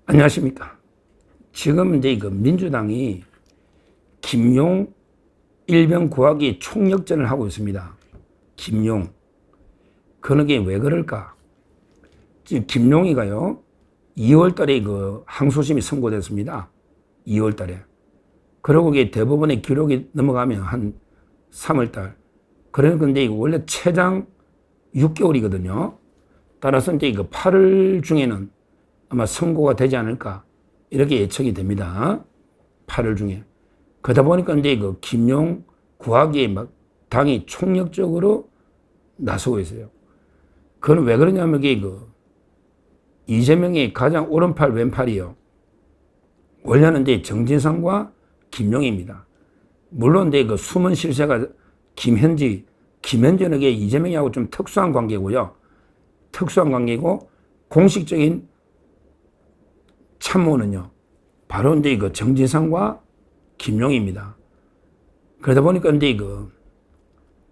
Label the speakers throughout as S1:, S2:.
S1: 안녕하십니까. 지금 이제 그 민주당이 김용 일병 구하기 총력전을 하고 있습니다. 김용. 그게 왜 그럴까? 지금 김용이가요, 2월 달에 그 항소심이 선고됐습니다. 2월 달에. 그리고 이게 대법원의 기록이 넘어가면 한 3월 달. 그런데 원래 최장 6개월이거든요. 따라서 이제 그 8월 중에는 아마 선고가 되지 않을까 이렇게 예측이 됩니다. 8월 중에. 그러다 보니까 이제 그 김용 구하기에 막 당이 총력적으로 나서고 있어요. 그건 왜 그러냐면 이게 그 이재명의 가장 오른팔 왼팔이요. 원래는 이제 정진상과 김용입니다. 물론 이제 그 숨은 실세가 김현지는 이재명하고 좀 특수한 관계고요. 특수한 관계고 공식적인 참모는요, 바로 이제 그 정진상과 김용입니다. 그러다 보니까 이제 그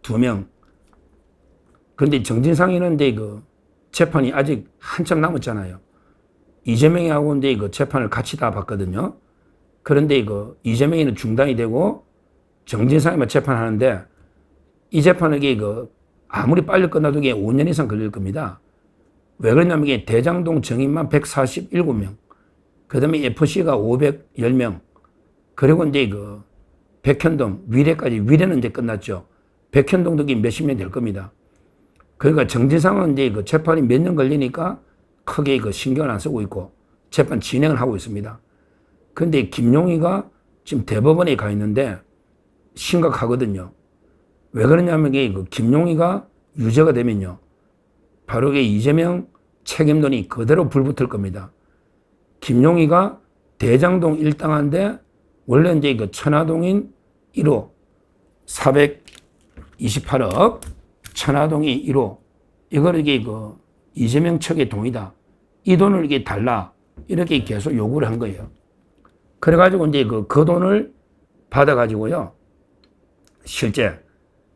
S1: 두 명. 근데 정진상이는 이제 그 재판이 아직 한참 남았잖아요. 이재명하고 이제 그 재판을 같이 다 봤거든요. 그런데 그 이재명이는 중단이 되고 정진상이만 재판하는데 이 재판은 이게 그 아무리 빨리 끝나도 이게 5년 이상 걸릴 겁니다. 왜 그러냐면 이게 대장동 정인만 147명. 그 다음에 FC가 510명. 그리고 이제 그 백현동, 위례는 이제 끝났죠. 백현동도 몇십 년 될 겁니다. 그러니까 정진상은 이제 그 재판이 몇 년 걸리니까 크게 그 신경을 안 쓰고 있고 재판 진행을 하고 있습니다. 그런데 김용희가 지금 대법원에 가 있는데 심각하거든요. 왜 그러냐면 이게 그 김용희가 유죄가 되면요, 바로 이게 이재명 책임론이 그대로 불붙을 겁니다. 김용희가 대장동 일당한데 원래 이제 그 천화동인 1호 428억 천화동이 1호 이걸 이게 그 이재명 측의 동의다. 이 돈을 이게 달라. 이렇게 계속 요구를 한 거예요. 그래가지고 이제 그 돈을 받아가지고요, 실제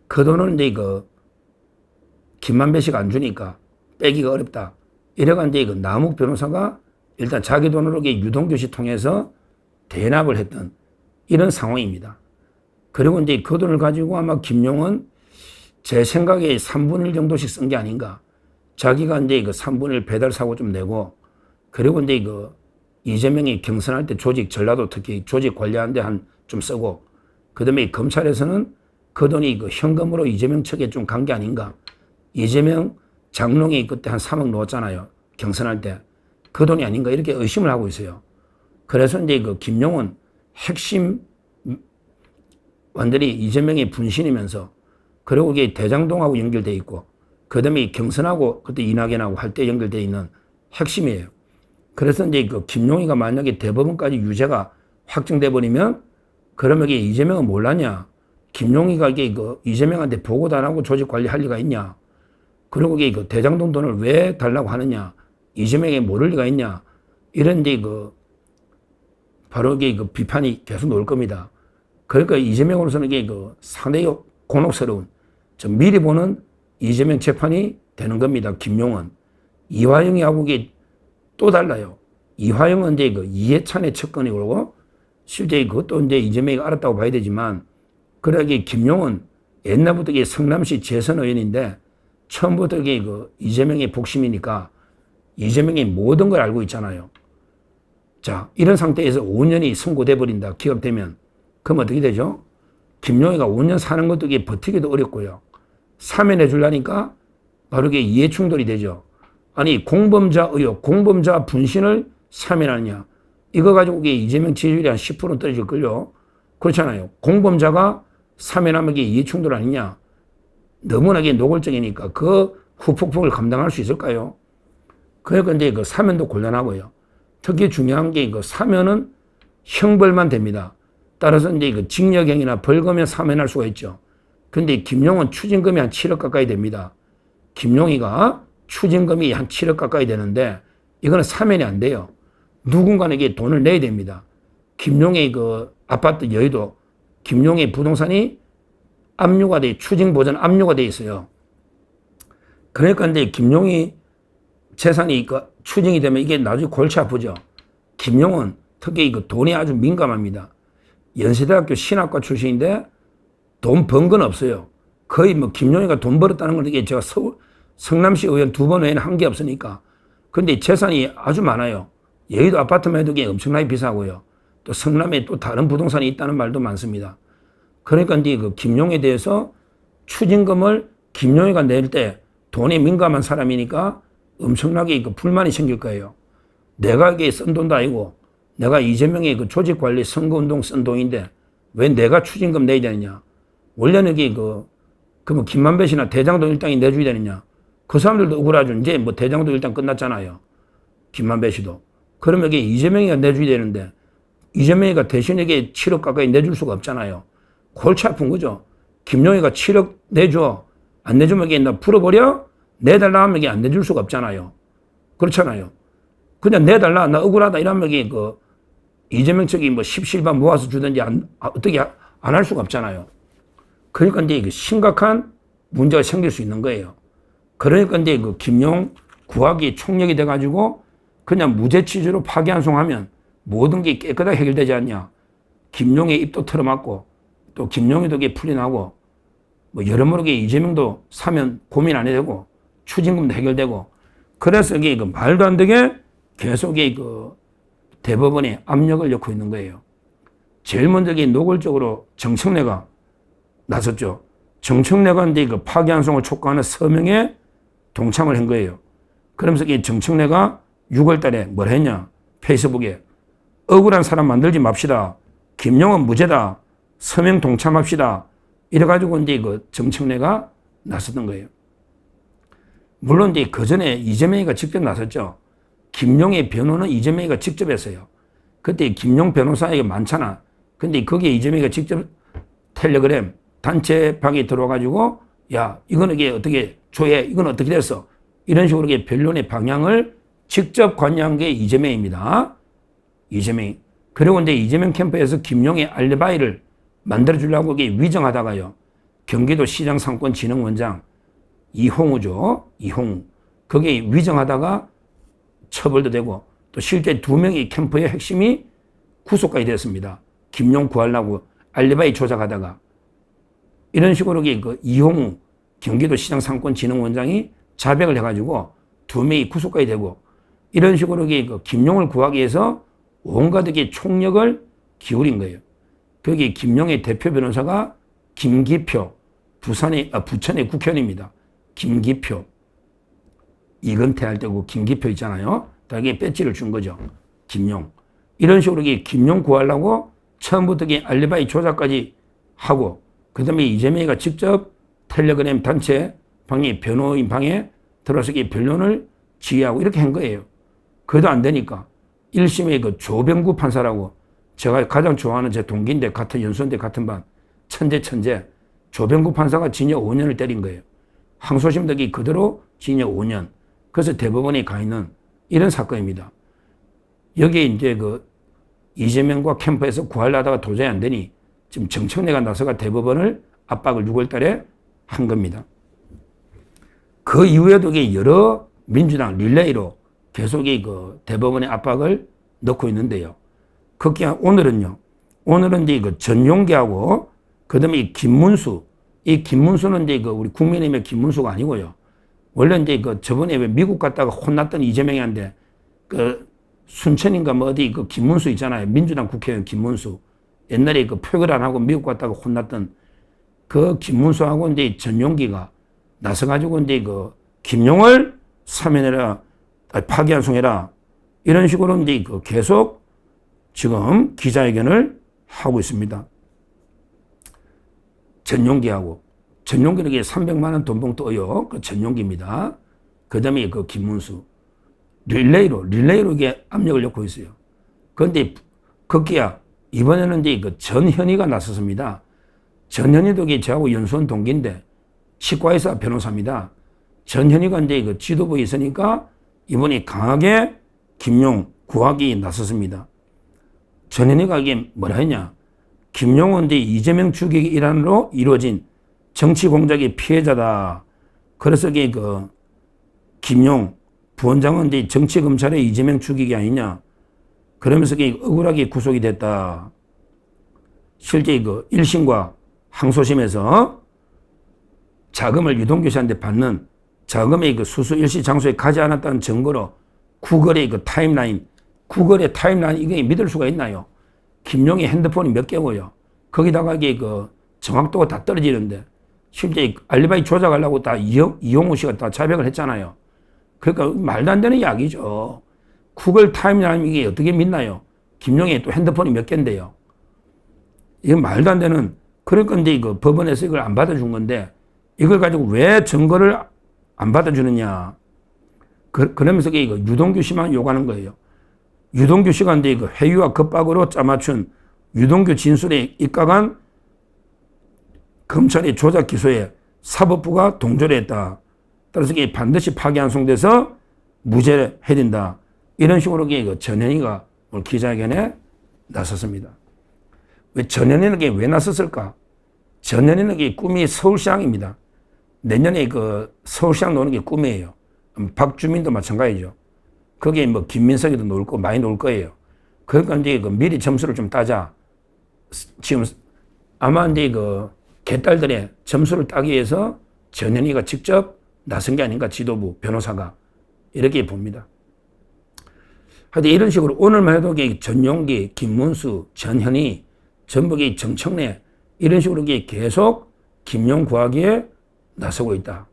S1: 그 돈을 이제 그 김만배 씨가 안 주니까 빼기가 어렵다. 이래가 이제 그 남욱 변호사가 일단 자기 돈으로 유동규시 통해서 대납을 했던 이런 상황입니다. 그리고 이제 그 돈을 가지고 아마 김용은 제 생각에 3분의 1 정도씩 쓴 게 아닌가. 자기가 이제 그 3분의 1 배달 사고 좀 내고, 그리고 이제 그 이재명이 경선할 때 전라도 특히 조직 관리하는데 한 좀 쓰고, 그 다음에 검찰에서는 그 돈이 그 현금으로 이재명 측에 좀 간 게 아닌가. 이재명 장롱이 그때 한 3억 넣었잖아요. 경선할 때. 그 돈이 아닌가 이렇게 의심을 하고 있어요. 그래서 이제 그 김용은 핵심 완전히 이재명의 분신이면서, 그리고 이게 대장동하고 연결되어 있고, 그 다음에 경선하고 그때 이낙연하고 할 때 연결되어 있는 핵심이에요. 그래서 이제 그 김용희가 만약에 대법원까지 유죄가 확정돼 버리면, 그러면 이게 이재명은 몰랐냐? 김용희가 이게 그 이재명한테 보고도 안 하고 조직 관리할 리가 있냐? 그리고 이게 그 대장동 돈을 왜 달라고 하느냐? 이재명이 모를 리가 있냐? 이런 이제 그 바로 이게 그 비판이 계속 나올 겁니다. 그러니까 이재명으로서는 이게 그 상당히 곤혹스러운, 좀 미리 보는 이재명 재판이 되는 겁니다. 김용은. 이화영이하고 이게 또 달라요. 이화영은 이제 그 이해찬의 측근이 오고, 실제 그것도 이제 이재명이 알았다고 봐야 되지만, 그래 이게 김용은 옛날부터 이게 성남시 재선 의원인데, 처음부터 이게 그 이재명의 복심이니까 이재명이 모든 걸 알고 있잖아요. 자, 이런 상태에서 5년이 선고돼 버린다. 기각되면. 그럼 어떻게 되죠? 김용희가 5년 사는 것도 이게 버티기도 어렵고요. 사면해 주려니까 바로 이게 이해 충돌이 되죠. 아니, 공범자 의혹, 공범자 분신을 사면하느냐. 이거 가지고 이게 이재명 지지율이 한 10% 떨어질걸요. 그렇잖아요. 공범자가 사면하면 이게 이해 충돌 아니냐. 너무나 이게 노골적이니까 그 후폭풍을 감당할 수 있을까요? 그러니까 이제 그 사면도 곤란하고요. 특히 중요한 게 그 사면은 형벌만 됩니다. 따라서 이제 그 징역형이나 벌금에 사면할 수가 있죠. 근데 김용은 추징금이 한 7억 가까이 됩니다. 김용희가 추징금이 한 7억 가까이 되는데 이거는 사면이 안 돼요. 누군가에게 돈을 내야 됩니다. 김용의 그 아파트 여의도, 김용의 부동산이 압류가 돼, 추징 보전 압류가 돼 있어요. 그러니까 이제 김용희 재산이 그 추징이 되면 이게 나중에 골치 아프죠. 김용은 특히 그 돈이 아주 민감합니다. 연세대학교 신학과 출신인데 돈 번 건 없어요. 거의 뭐 김용희가 돈 벌었다는 건 이게 제가 성남시 의원 2번 외에는 한 게 없으니까. 근데 재산이 아주 많아요. 여의도 아파트만 해도 엄청나게 비싸고요. 또 성남에 또 다른 부동산이 있다는 말도 많습니다. 그러니까 이제 그 김용에 대해서 추징금을 김용희가 낼 때 돈에 민감한 사람이니까 엄청나게 그 불만이 생길 거예요. 내가 이게 쓴 돈도 아니고 내가 이재명의 그 조직관리 선거운동 쓴 돈인데 왜 내가 추징금 내야 되느냐. 원래는 이게 뭐 김만배 씨나 대장동 일당이 내줘야 되느냐. 그 사람들도 억울하죠. 이제 뭐 대장동 일당 끝났잖아요. 김만배 씨도. 그러면 이게 이재명이가 내줘야 되는데 이재명이가 대신에게 7억 가까이 내줄 수가 없잖아요. 골치 아픈 거죠. 김용희가 7억 내줘. 안 내주면 이게 나 풀어버려? 내달라 하면 이게 안 내줄 수가 없잖아요. 그렇잖아요. 그냥 내달라. 나 억울하다. 이러면 이게 이재명 측이 뭐 십실반 모아서 주든지 어떻게 안 할 수가 없잖아요. 그러니까 이제 이게 심각한 문제가 생길 수 있는 거예요. 그러니까 이제 그 김용 구하기 총력이 돼가지고 그냥 무죄 취지로 파기환송하면 모든 게 깨끗하게 해결되지 않냐. 김용의 입도 틀어막고 또 김용희도 이게 풀려나고 뭐 여러모로 이재명도 사면 고민 안 해도 되고 추징금도 해결되고 그래서 이게 말도 안 되게 계속 대법원에 압력을 넣고 있는 거예요. 제일 먼저 노골적으로 정청래가 나섰죠. 정청래가 이제 파기환송을 촉구하는 서명에 동참을 한 거예요. 그러면서 정청래가 6월 달에 뭘 했냐. 페이스북에 억울한 사람 만들지 맙시다. 김용은 무죄다. 서명 동참합시다. 이래가지고 이제 정청래가 나섰던 거예요. 물론 이제 그 전에 이재명이가 직접 나섰죠. 김용의 변호는 이재명이가 직접 했어요. 그때 김용 변호사에게 많잖아. 근데 거기에 이재명이가 직접 텔레그램 단체방에 들어와가지고 야, 이거는 이게 어떻게 조회, 이건 어떻게 됐어? 이런 식으로 변론의 방향을 직접 관여한 게 이재명입니다. 이재명이. 그리고 이제 이재명 캠프에서 김용의 알리바이를 만들어주려고 위정하다가요. 경기도 시장상권진흥원장 이홍우죠. 이홍우. 거기에 위정하다가 처벌도 되고 또 실제 2명의 캠프의 핵심이 구속까지 됐습니다. 김용 구하려고 알리바이 조작하다가. 이런 식으로 이홍우 경기도 시장상권진흥원장이 자백을 해가지고 2명이 구속까지 되고 이런 식으로 김용을 구하기 위해서 온갖 총력을 기울인 거예요. 거기 김용의 대표 변호사가 김기표, 부천의 국회의원입니다. 김기표. 이건태할 때고 김기표 있잖아요. 자기에 배지를 준 거죠. 김용. 이런 식으로 김용 구하려고 처음부터 알리바이 조작까지 하고 그 다음에 이재명이가 직접 텔레그램 단체 방에 변호인 방에 들어서 변론을 지휘하고 이렇게 한 거예요. 그래도 안 되니까 1심의 조병구 판사라고 제가 가장 좋아하는 제 동기인데 같은 연수원대 같은 반 천재 조병구 판사가 징역 5년을 때린 거예요. 항소심도 그대로 징역 5년. 그래서 대법원에 가 있는 이런 사건입니다. 여기에 이제 이재명과 캠프에서 구하려다가 도저히 안 되니 지금 정청래가 나서가 대법원을 압박을 6월 달에 한 겁니다. 그 이후에도 여러 민주당 릴레이로 계속 대법원의 압박을 넣고 있는데요. 거기 오늘은 이제 전용기하고 그 다음에 김문수. 이 김문수는 이제 우리 국민의힘의 김문수가 아니고요. 원래 이제 저번에 왜 미국 갔다가 혼났던 이재명이한테 순천인가 뭐 어디 김문수 있잖아요. 민주당 국회의원 김문수. 옛날에 표결 안 하고 미국 갔다가 혼났던 그 김문수하고 이제 전용기가 나서가지고 이제 김용을 사면해라, 파기환송해라. 이런 식으로 이제 계속 지금 기자회견을 하고 있습니다. 전용기하고. 전용기는 300만 원 돈 봉투 어요. 그 전용기입니다. 그 다음에 김문수. 릴레이로 이게 압력을 넣고 있어요. 그런데 거기야 이번에는 이제 전현희가 나섰습니다. 전현희도 저하고 연수원 동기인데 치과의사 변호사입니다. 전현희가 이제 지도부에 있으니까 이번에 강하게 김용 구하기 나섰습니다. 전현희가 이게 뭐라 했냐. 김용은 이제 이재명 죽이기 일환으로 이루어진 정치 공작의 피해자다. 그래서 김용 부원장은 이제 정치 검찰의 이재명 죽이기 아니냐. 그러면서 억울하게 구속이 됐다. 실제 그 1심과 항소심에서 자금을 유동규 씨한테 받는 자금의 그 수수 일시 장소에 가지 않았다는 증거로 구글의 그 타임라인, 구글의 타임라인 이게 믿을 수가 있나요? 김용희 핸드폰이 몇 개고요. 거기다가 이게 그 정확도가 다 떨어지는데 실제 알리바이 조작하려고 다 이용우 씨가 다 자백을 했잖아요. 그러니까 말도 안 되는 이야기죠. 구글 타임라인 이게 어떻게 믿나요? 김용희 또 핸드폰이 몇 개인데요. 이건 말도 안 되는, 그럴 건데 이거 법원에서 이걸 안 받아준 건데 이걸 가지고 왜 증거를 안 받아주느냐. 그러면서 이거 유동규 씨만 요구하는 거예요. 유동규 씨가 이제 그 회유와 겁박으로 짜맞춘 유동규 진술에 입각한 검찰의 조작 기소에 사법부가 동조를 했다. 따라서 이게 반드시 파기환송돼서 무죄해야 된다. 이런 식으로 전현희가 오늘 기자회견에 나섰습니다. 왜 전현희는 왜 나섰을까? 전현희는 꿈이 서울시장입니다. 내년에 그 서울시장 노는 게 꿈이에요. 박주민도 마찬가지죠. 거기에 뭐 김민석이도 놀 거 많이 놀 거예요. 그러니까 이제 그 미리 점수를 좀 따자. 지금 아마 이제 그 개딸들의 점수를 따기 위해서 전현희가 직접 나선 게 아닌가, 지도부 변호사가 이렇게 봅니다. 하여튼 이런 식으로 오늘만 해도 전용기, 김문수, 전현희, 전부 정청래 이런 식으로 계속 김용 구하기에 나서고 있다.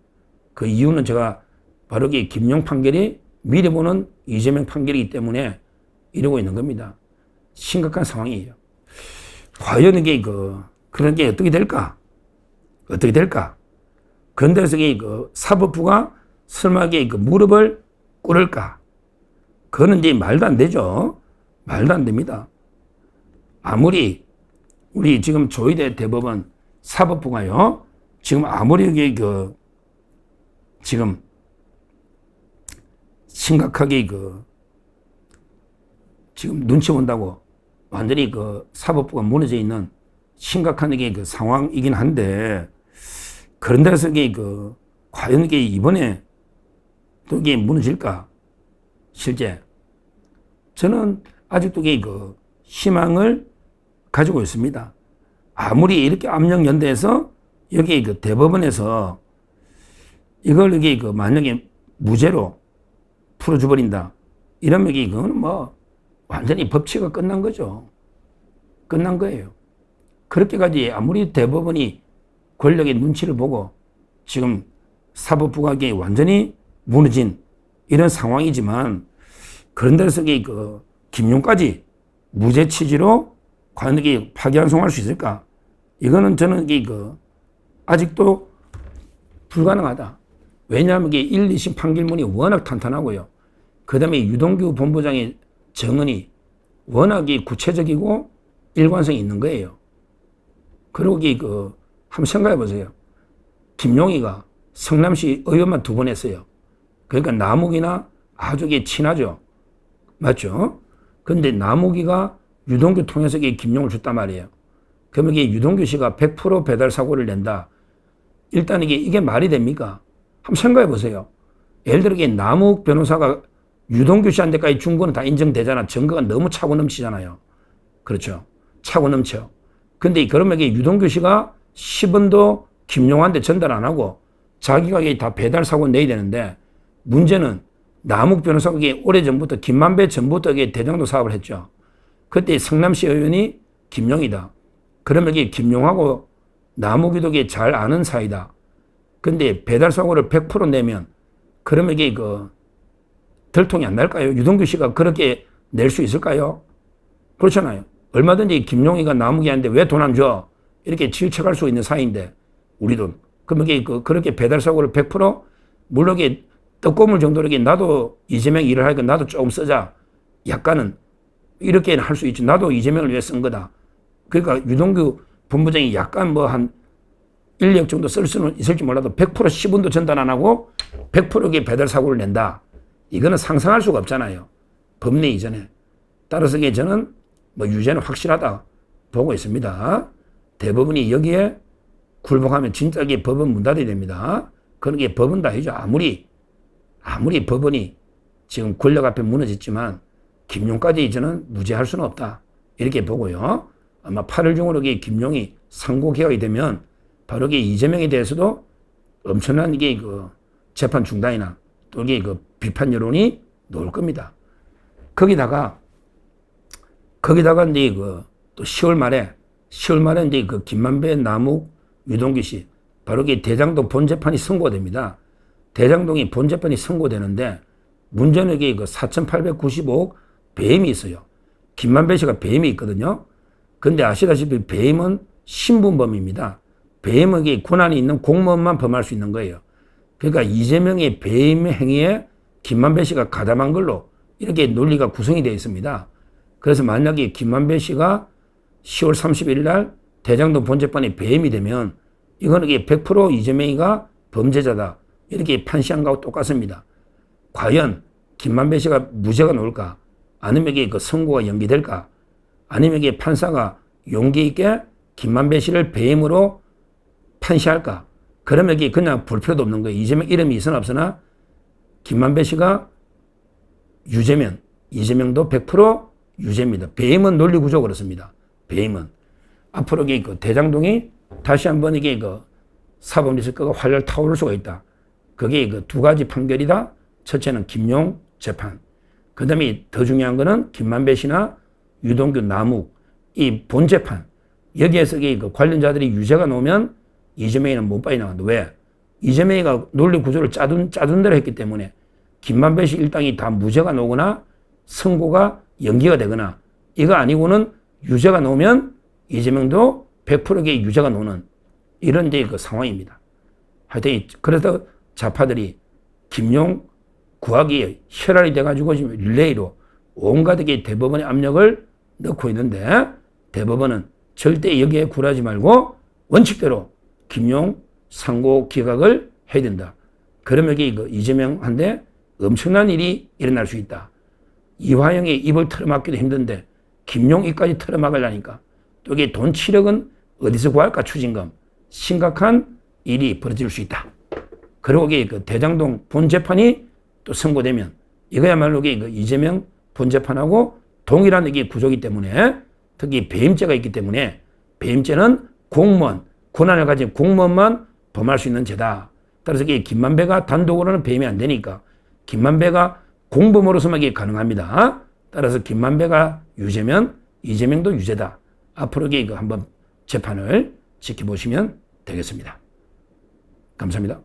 S1: 그 이유는 제가 바로 김용 판결이 미리 보는 이재명 판결이기 때문에 이러고 있는 겁니다. 심각한 상황이에요. 과연 이게 그런 게 어떻게 될까? 어떻게 될까? 그런데서 사법부가 설마 무릎을 꿇을까? 그거는 이제 말도 안 되죠. 말도 안 됩니다. 아무리 우리 지금 조희대 대법원 사법부가요, 지금 아무리 지금 심각하게 지금 눈치 본다고 완전히 사법부가 무너져 있는 심각한 상황이긴 한데, 그런 데서 과연 이번에 또 무너질까? 실제 저는 아직도 희망을 가지고 있습니다. 아무리 이렇게 압력연대해서 여기 대법원에서 이걸 만약에 무죄로 풀어줘버린다. 이러면 이거는 뭐 완전히 법치가 끝난 거죠. 끝난 거예요. 그렇게까지 아무리 대법원이 권력의 눈치를 보고 지금 사법부가 완전히 무너진 이런 상황이지만, 그런 데서 김용까지 무죄 취지로 과연 파기환송할 수 있을까? 이거는 저는 아직도 불가능하다. 왜냐하면 1, 2심 판결문이 워낙 탄탄하고요. 그 다음에 유동규 본부장의 정언이 워낙 구체적이고 일관성이 있는 거예요. 그리고 한번 생각해 보세요. 김용희가 성남시 의원만 2번 했어요. 그러니까 남욱이나 아주 친하죠. 맞죠? 그런데 남욱이가 유동규 통해서 김용을 줬단 말이에요. 그러면 유동규 씨가 100% 배달 사고를 낸다. 일단 이게 말이 됩니까? 한번 생각해 보세요. 예를 들어 남욱 변호사가 유동규 씨한테까지 준 거는 다 인정되잖아. 증거가 너무 차고 넘치잖아요. 그렇죠? 차고 넘쳐. 근데 그러면 유동규 씨가 10원도 김용한테 전달 안 하고 자기가 다 배달 사고 내야 되는데, 문제는 남욱 변호사가 오래전부터 김만배 전부터 대장도 사업을 했죠. 그때 성남시 의원이 김용이다. 그러면 김용하고 남욱이도 잘 아는 사이다. 근데 배달 사고를 100% 내면 그러면 들통이 안 날까요? 유동규 씨가 그렇게 낼 수 있을까요? 그렇잖아요. 얼마든지 김용희가 남욱이한테 왜 돈 안 줘? 이렇게 질책할 수 있는 사이인데, 우리 돈. 그러면 그렇게 배달 사고를 100% 물론 떡고물 정도로 나도 이재명 일을 하니까 나도 조금 쓰자. 약간은 이렇게 할 수 있지. 나도 이재명을 위해 쓴 거다. 그러니까 유동규 본부장이 약간 뭐 한 1억 정도 쓸 수는 있을지 몰라도 100% 10원도 전달 안 하고 100%의 배달 사고를 낸다. 이거는 상상할 수가 없잖아요. 법리 이전에. 따라서 저는 뭐 유죄는 확실하다 보고 있습니다. 대법원이 여기에 굴복하면 진짜 법은 문 닫아야 됩니다. 그런 게 법은 다 해죠. 아무리 법원이 지금 권력 앞에 무너졌지만 김용까지 저는 무죄할 수는 없다. 이렇게 보고요. 아마 8월 중으로 김용이 상고 개각이 되면 바로 이재명에 대해서도 엄청난 재판 중단이나 또 비판 여론이 나올 겁니다. 거기다가 이제 또 10월 말에 이제 김만배, 남욱, 유동규 씨 바로 대장동 본재판이 선고됩니다. 대장동이 본재판이 선고되는데 문제는 4,895억 배임이 있어요. 김만배 씨가 배임이 있거든요. 근데 아시다시피 배임은 신분범입니다. 배임은 권한이 있는 공무원만 범할 수 있는 거예요. 그러니까 이재명의 배임 행위에 김만배 씨가 가담한 걸로 이렇게 논리가 구성이 되어 있습니다. 그래서 만약에 김만배 씨가 10월 31일 날 대장동 본재판에 배임이 되면 이거는 100% 이재명이가 범죄자다. 이렇게 판시한 거하고 똑같습니다. 과연 김만배 씨가 무죄가 나올까? 아니면 선고가 연기될까? 아니면 판사가 용기 있게 김만배 씨를 배임으로 판시할까? 그러면 그냥 볼 필요도 없는 거예요. 이재명 이름이 있으나 없으나 김만배 씨가 유죄면 이재명도 100% 유죄입니다. 배임은 논리구조 그렇습니다. 배임은. 앞으로 대장동이 다시 한번 사법 리스크가 활활 타오를 수가 있다. 그게 두 가지 판결이다. 첫째는 김용 재판. 그 다음에 더 중요한 거는 김만배 씨나 유동규, 남욱 이 본재판. 여기에서 관련자들이 유죄가 나오면 이재명이는 못 빠져나간다. 왜? 이재명이가 논리 구조를 짜둔 대로 했기 때문에 김만배 씨 일당이 다 무죄가 나오거나 선고가 연기가 되거나 이거 아니고는 유죄가 나오면 이재명도 100%의 유죄가 나오는 이런 상황입니다. 하여튼 그래서 좌파들이 김용 구하기 혈안이 돼가지고 지금 릴레이로 온갖 대법원의 압력을 넣고 있는데 대법원은 절대 여기에 굴하지 말고 원칙대로 김용 상고 기각을 해야 된다. 그러면 이재명한테 엄청난 일이 일어날 수 있다. 이화영의 입을 틀어막기도 힘든데 김용 입까지 틀어막으려니까 또 이게 돈 7억은 어디서 구할까 추징금. 심각한 일이 벌어질 수 있다. 그리고 대장동 본재판이 또 선고되면 이거야말로 이재명 본재판하고 동일한 구조이기 때문에 특히 배임죄가 있기 때문에 배임죄는 공무원, 권한을 가진 공무원만 범할 수 있는 죄다. 따라서 김만배가 단독으로는 배임이 안 되니까 김만배가 공범으로서만 가능합니다. 따라서 김만배가 유죄면 이재명도 유죄다. 앞으로 한번 재판을 지켜보시면 되겠습니다. 감사합니다.